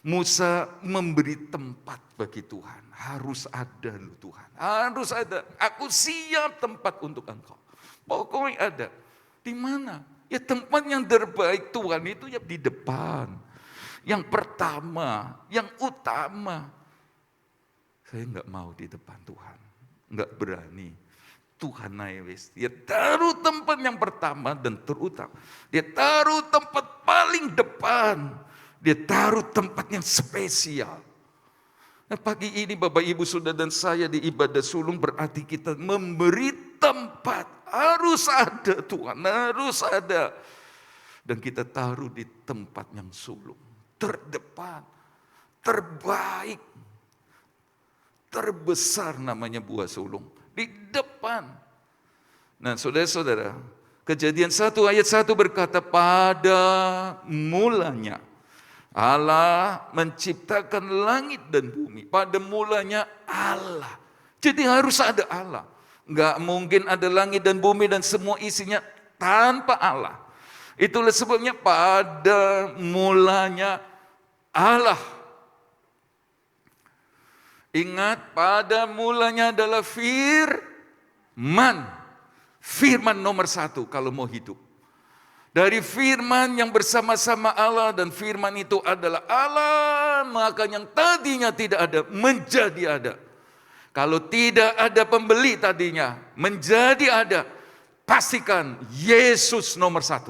Musa memberi tempat bagi Tuhan. Harus ada loh Tuhan. Harus ada. Aku siap tempat untuk engkau. Pokoknya ada. Di mana? Ya tempat yang terbaik Tuhan itu ya di depan. Yang pertama, yang utama. Saya enggak mau di depan Tuhan. Enggak berani. Tuhan naik, dia taruh tempat yang pertama dan terutama. Dia taruh tempat paling depan. Dia taruh tempat yang spesial. Nah, pagi ini Bapak Ibu Saudara dan saya di ibadah sulung berarti kita memberi tempat. Harus ada Tuhan, harus ada. Dan kita taruh di tempat yang sulung. Terdepan, terbaik, terbesar namanya buah sulung. Di depan. Nah saudara-saudara, Kejadian 1 ayat 1 berkata, pada mulanya Allah menciptakan langit dan bumi. Pada mulanya Allah. Jadi harus ada Allah. Enggak mungkin ada langit dan bumi dan semua isinya tanpa Allah. Itulah sebabnya pada mulanya Allah. Ingat, pada mulanya adalah firman. Firman nomor 1 kalau mau hidup. Dari firman yang bersama-sama Allah, dan firman itu adalah Allah, maka yang tadinya tidak ada menjadi ada. Kalau tidak ada pembeli tadinya menjadi ada. Pastikan Yesus nomor 1.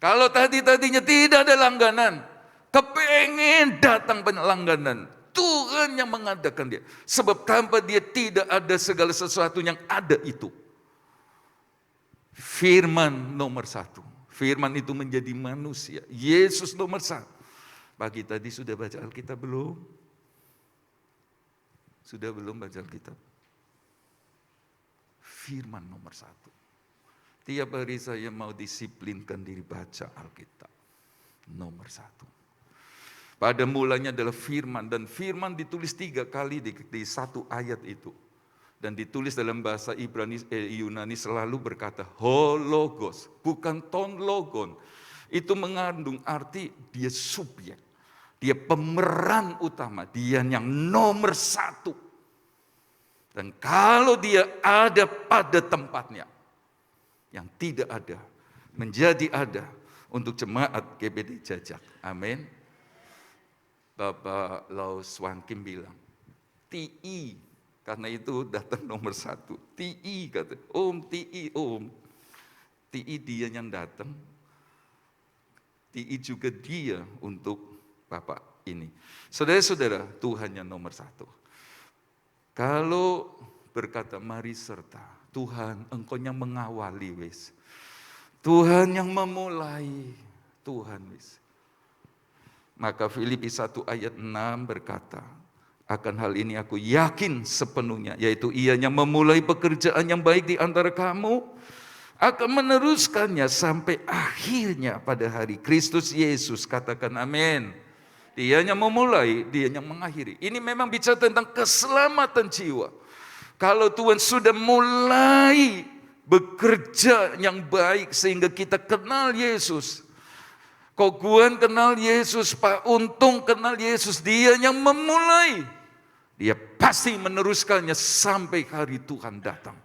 Kalau tadinya tidak ada langganan, kepengen datang langganan, Tuhan yang mengadakan dia. Sebab tanpa dia tidak ada segala sesuatu yang ada itu. Firman nomor 1. Firman itu menjadi manusia. Yesus nomor 1. Pagi tadi sudah baca Alkitab belum? Sudah belum baca Alkitab? Firman nomor 1. Tiap hari saya mau disiplinkan diri baca Alkitab. Nomor 1. Pada mulanya adalah firman, dan firman ditulis 3 kali di satu ayat itu. Dan ditulis dalam bahasa Yunani selalu berkata hologos, bukan ton logon. Itu mengandung arti dia subjek, dia pemeran utama, dia yang nomor 1. Dan kalau dia ada pada tempatnya, yang tidak ada menjadi ada untuk jemaat GBD Jajak. Amin. Bapak Laus Wangkim bilang, TI, karena itu datang nomor 1. TI kata, Om, TI, Om. TI dia yang datang. TI juga dia untuk Bapak ini. Saudara-saudara, Tuhan yang nomor satu. Kalau berkata mari serta, Tuhan Engkau yang mengawali wis. Tuhan yang memulai, Tuhan wis. Maka Filipi 1 ayat 6 berkata, akan hal ini aku yakin sepenuhnya, yaitu Ia yang memulai pekerjaan yang baik di antara kamu, akan meneruskannya sampai akhirnya pada hari Kristus Yesus. Katakan amin. Dia yang memulai, Dia yang mengakhiri. Ini memang bicara tentang keselamatan jiwa. Kalau Tuhan sudah mulai bekerja yang baik sehingga kita kenal Yesus. Kok Guan kenal Yesus, Pak Untung kenal Yesus, Dia yang memulai. Dia pasti meneruskannya sampai hari Tuhan datang.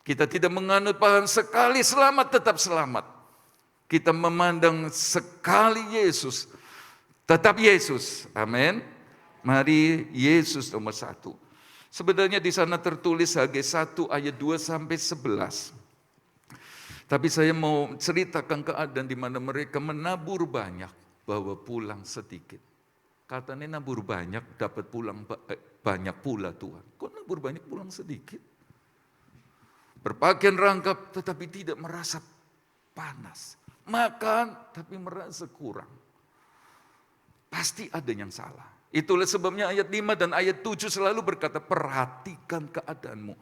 Kita tidak menganut paham sekali selamat tetap selamat. Kita memandang sekali Yesus, tetap Yesus. Amin. Mari Yesus nomor satu. Sebenarnya di sana tertulis Hagai 1 ayat 2 sampai 11. Tapi saya mau ceritakan keadaan di mana mereka menabur banyak, bawa pulang sedikit. Katanya nabur banyak, dapat pulang banyak pula Tuhan. Kok nabur banyak pulang sedikit? Berpakaian rangkap tetapi tidak merasa panas. Makan tapi merasa kurang. Pasti ada yang salah. Itulah sebabnya ayat 5 dan ayat 7 selalu berkata, perhatikan keadaanmu.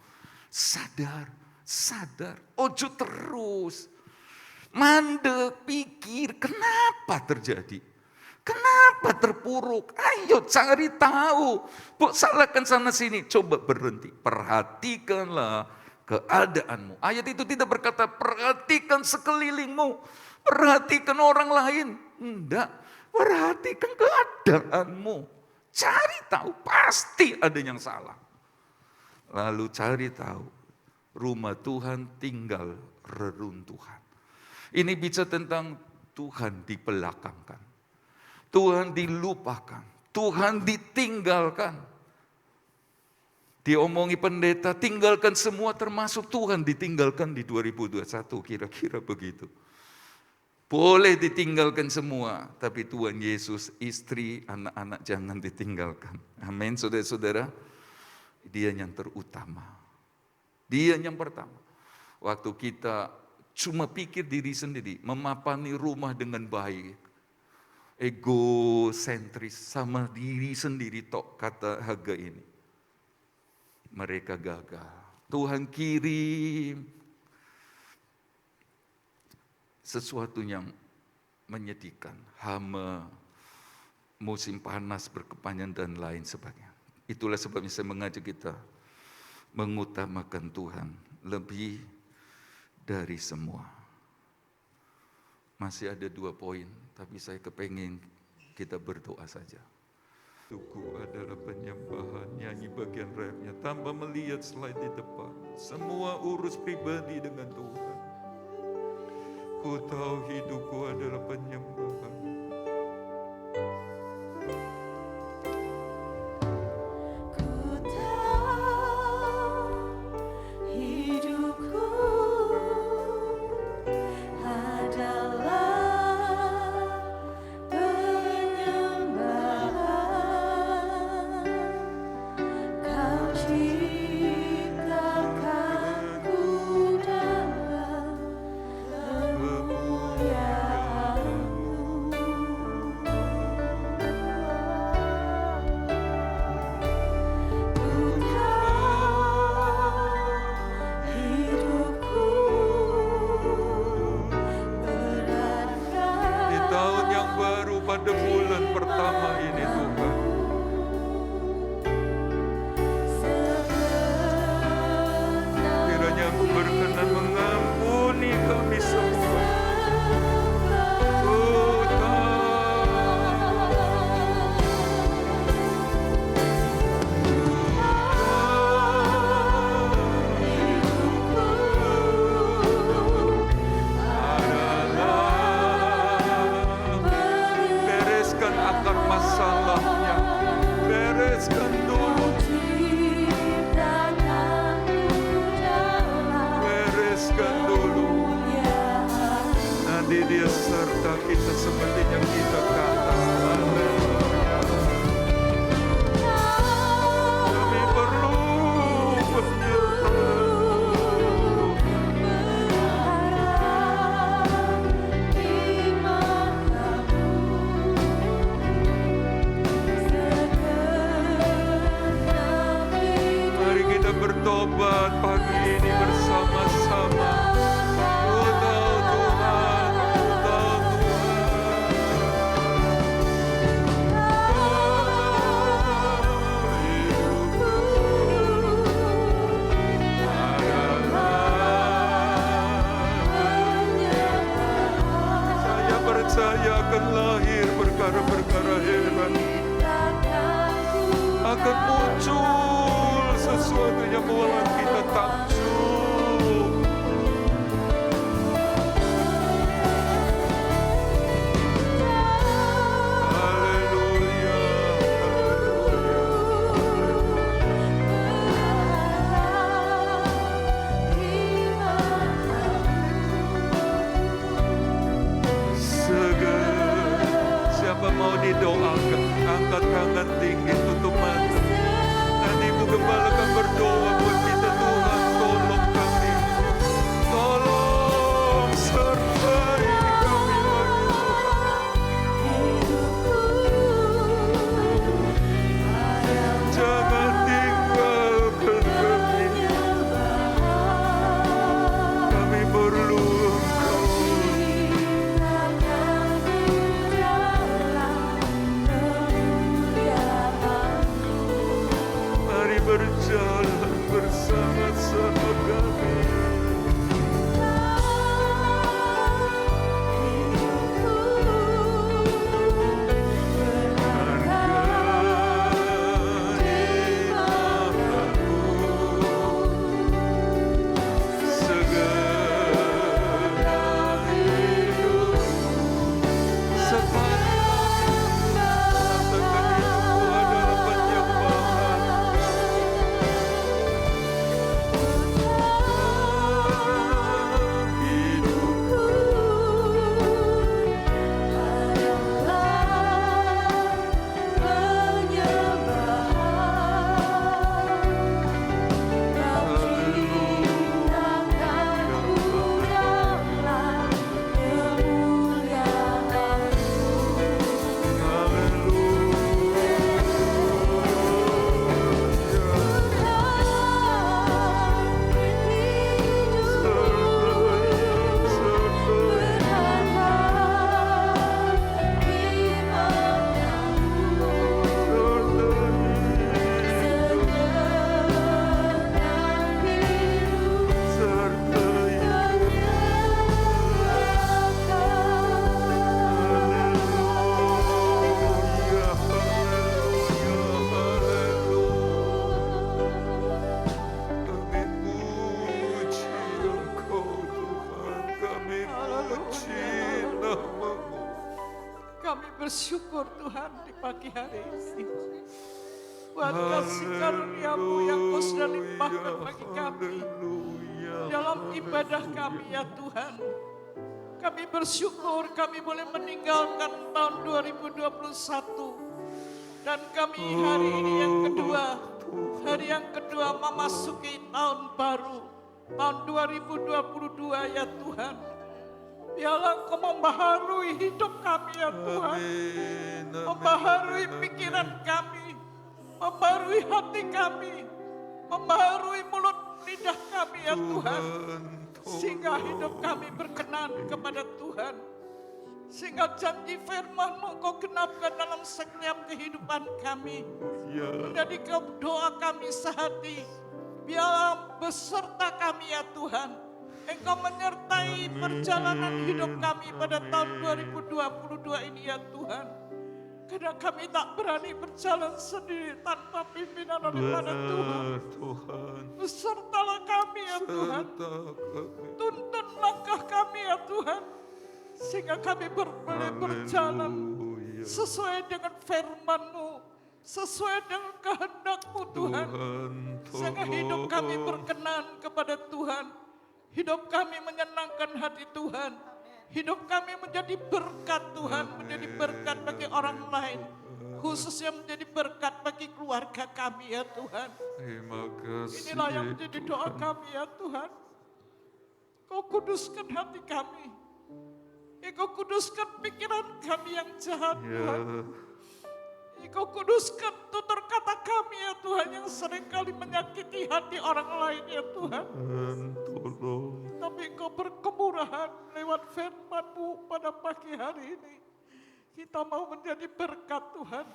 Sadar, ojo terus. Mandek, pikir, kenapa terjadi? Kenapa terpuruk? Ayo cari tahu. Bu, salahkan sana sini, coba berhenti. Perhatikanlah keadaanmu. Ayat itu tidak berkata, perhatikan sekelilingmu. Perhatikan orang lain. Enggak, perhatikan keadaanmu. Cari tahu, pasti ada yang salah. Lalu cari tahu, rumah Tuhan tinggal reruntuhan. Ini bicara tentang Tuhan dibelakangkan. Tuhan dilupakan. Tuhan ditinggalkan. Diomongi pendeta, tinggalkan semua termasuk Tuhan ditinggalkan di 2021, kira-kira begitu. Boleh ditinggalkan semua, tapi Tuhan Yesus, istri, anak-anak jangan ditinggalkan. Amin, saudara-saudara. Dia yang terutama. Dia yang pertama. Waktu kita cuma pikir diri sendiri, memapani rumah dengan baik, egosentris sama diri sendiri tok, kata Hagai ini. Mereka gagal. Tuhan kirim sesuatu yang menyedihkan, hama, musim panas berkepanjangan dan lain sebagainya. Itulah sebabnya saya mengajak kita mengutamakan Tuhan lebih dari semua. Masih ada 2 poin, tapi saya kepengen kita berdoa saja. Tuku adalah penyembahan, nyanyi bagian rapnya tanpa melihat slide di depan. Semua urus pribadi dengan Tuhan. Ku tahu hidupku adalah penyembahan. perkara-perkara heran akan muncul sesuatu yang membuat kita takjub. Haleluya, siapa mau didoakan, angkat tangan tinggi, tutup mata. Nanti Ibu Gembala akan berdoa buat kita. Tuhan, tolong kami, tolong sertai kami. Jangan tinggalkan kami. Kami perlu Engkau. Mari berjalan bersama-sama kami. Kami bersyukur Tuhan di pagi hari ini. Buat kasih karunia-Mu yang Kau sudah limpahkan bagi kami. Dalam ibadah kami ya Tuhan. Kami bersyukur kami boleh meninggalkan tahun 2021. Dan kami hari ini yang kedua. Hari yang kedua memasuki tahun baru. Tahun 2022 ya Tuhan. Biarlah Engkau membaharui hidup kami ya Tuhan. Membaharui pikiran kami. Membaharui hati kami. Membaharui mulut lidah kami ya Tuhan. Sehingga hidup kami berkenan kepada Tuhan. Sehingga janji firman-Mu Kau genapkan dalam setiap kehidupan kami. Menjadi doa kami sehati. Biarlah beserta kami ya Tuhan. Engkau menyertai perjalanan hidup kami pada tahun 2022 ini ya Tuhan. Karena kami tak berani berjalan sendiri tanpa pimpinan daripada Tuhan. Besertalah kami ya Tuhan. Tuntun langkah kami ya Tuhan. Sehingga kami boleh berjalan sesuai dengan firman-Mu. Sesuai dengan kehendak-Mu Tuhan. Sehingga hidup kami berkenan kepada Tuhan. Hidup kami menyenangkan hati Tuhan. Hidup kami menjadi berkat Tuhan. Menjadi berkat bagi orang lain. Khususnya menjadi berkat bagi keluarga kami ya Tuhan. Inilah yang menjadi doa kami ya Tuhan. Kau kuduskan hati kami. Kau kuduskan pikiran kami yang jahat Tuhan. Kau kuduskan tutur kata kami ya Tuhan yang seringkali menyakiti hati orang lain ya Tuhan. Tapi Engkau berkemurahan lewat firman-Mu pada pagi hari ini. Kita mau menjadi berkat Tuhan.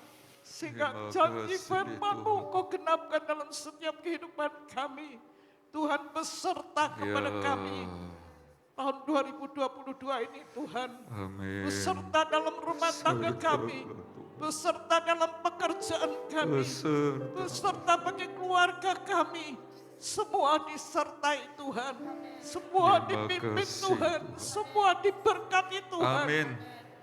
Sehingga janji firman-Mu Kau genapkan dalam setiap kehidupan kami. Tuhan beserta kepada kami. tahun 2022 ini Tuhan. Amin. Beserta dalam rumah tangga kami, beserta dalam pekerjaan kami, beserta bagi keluarga kami. Semua disertai Tuhan, semua Terima dipimpin kasih, Tuhan, Tuhan. semua diberkati Tuhan. Amin.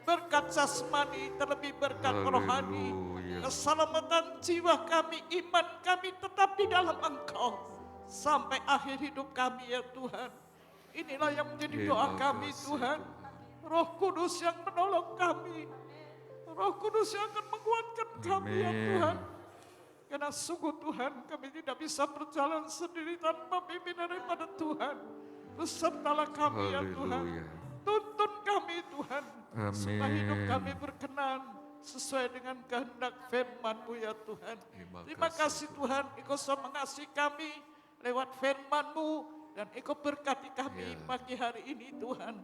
Berkat jasmani, terlebih berkat rohani, Haleluya. keselamatan jiwa kami, iman kami tetap di dalam Engkau sampai akhir hidup kami ya Tuhan. Inilah yang menjadi doa Terima kami kasih, Tuhan. Roh Kudus yang menolong kami, Roh Kudus yang akan menguatkan kami ya Amin. Tuhan. Karena sungguh Tuhan kami tidak bisa berjalan sendiri tanpa pimpin daripada Tuhan. Besertalah kami ya Tuhan. Haleluya. Tuntun kami Tuhan. Supaya hidup Amin. kami berkenan sesuai dengan kehendak firman-Mu ya Tuhan. Terima kasih Tuhan, Engkau sudah mengasihi kami lewat firman-Mu dan Engkau berkati kami Ya. pagi hari ini Tuhan.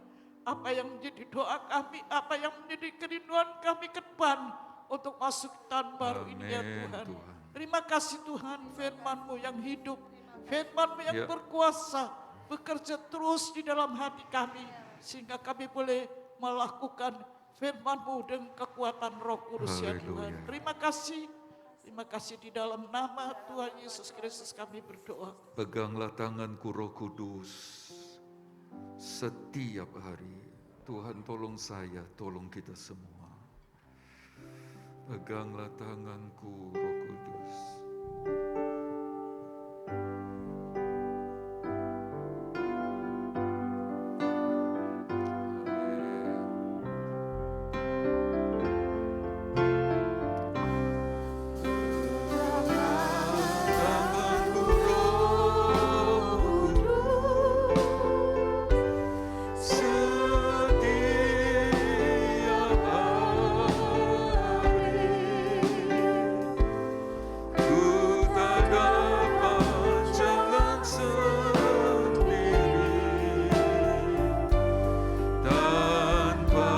Apa yang menjadi doa kami, apa yang menjadi kerinduan kami ke depan untuk masuk tahun baru ini ya Amin, Tuhan. Tuhan. Terima kasih Tuhan, firman-Mu yang hidup, firman-Mu yang Ya. berkuasa, bekerja terus di dalam hati kami, sehingga kami boleh melakukan firman-Mu dengan kekuatan Roh Kudus ya Tuhan. Haleluya. Terima kasih di dalam nama Tuhan Yesus Kristus kami berdoa. Peganglah tanganku Roh Kudus setiap hari. Tuhan tolong saya, tolong kita semua. Peganglah tanganku Roh Kudus. Tanganku Roh Kudus setiap hari. Ku tak dapat jalan sendiri tanpa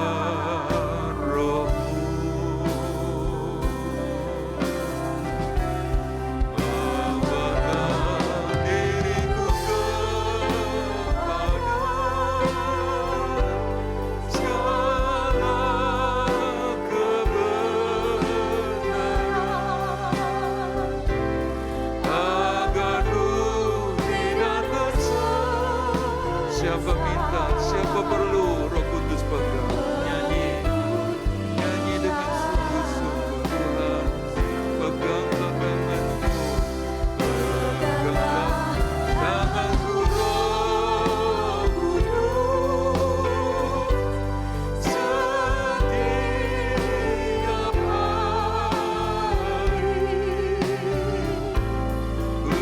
Roh-Mu. Bawalah diriku kepada segala kebenaran, agar Roh tidak tersesat. Siapa minta, siapa perlu Roh Kudus pegang. Nyanyi dengan sungguh-sungguh Tuhan. Peganglah tanganku, peganglah tanganku Roh Kudus setiap hari. Ku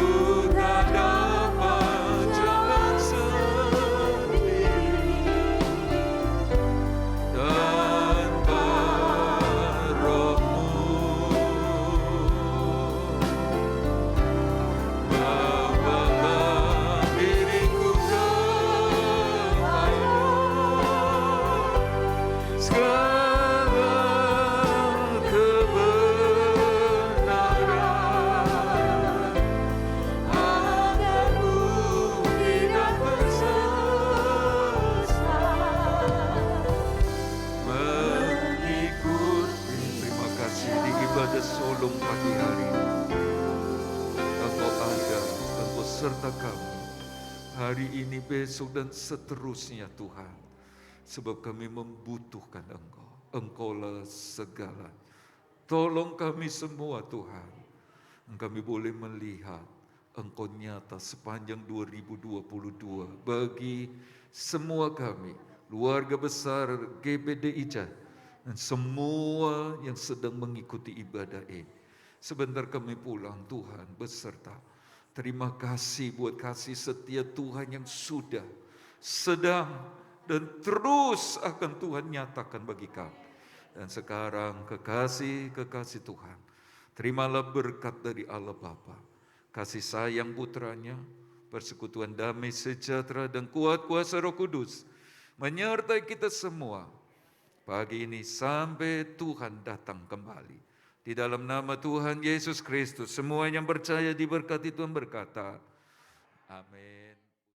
tak dapat jalan sendiri tanpa Roh-Mu. Bawalah diriku kepada segala kebenaran, agar ku tidak tersesat mengikuti. Terima kasih di ibadah sulung pagi hari ini. Engkau ada, Engkau serta kami hari ini, besok dan seterusnya Tuhan. Sebab kami membutuhkan Engkau. Engkaulah segala. Tolong kami semua Tuhan. Kami boleh melihat Engkau nyata sepanjang 2022 bagi semua kami, keluarga besar GBD Ijah, dan semua yang sedang mengikuti ibadah ini. Sebentar kami pulang Tuhan beserta. Terima kasih buat kasih setia Tuhan yang sudah, sedang, dan terus akan Tuhan nyatakan bagi kami. Dan sekarang kekasih Tuhan, terimalah berkat dari Allah Bapa, kasih sayang putranya, persekutuan damai sejahtera dan kuat kuasa Roh Kudus menyertai kita semua pagi ini sampai Tuhan datang kembali. Di dalam nama Tuhan Yesus Kristus, semua yang percaya diberkati Tuhan berkata, amin.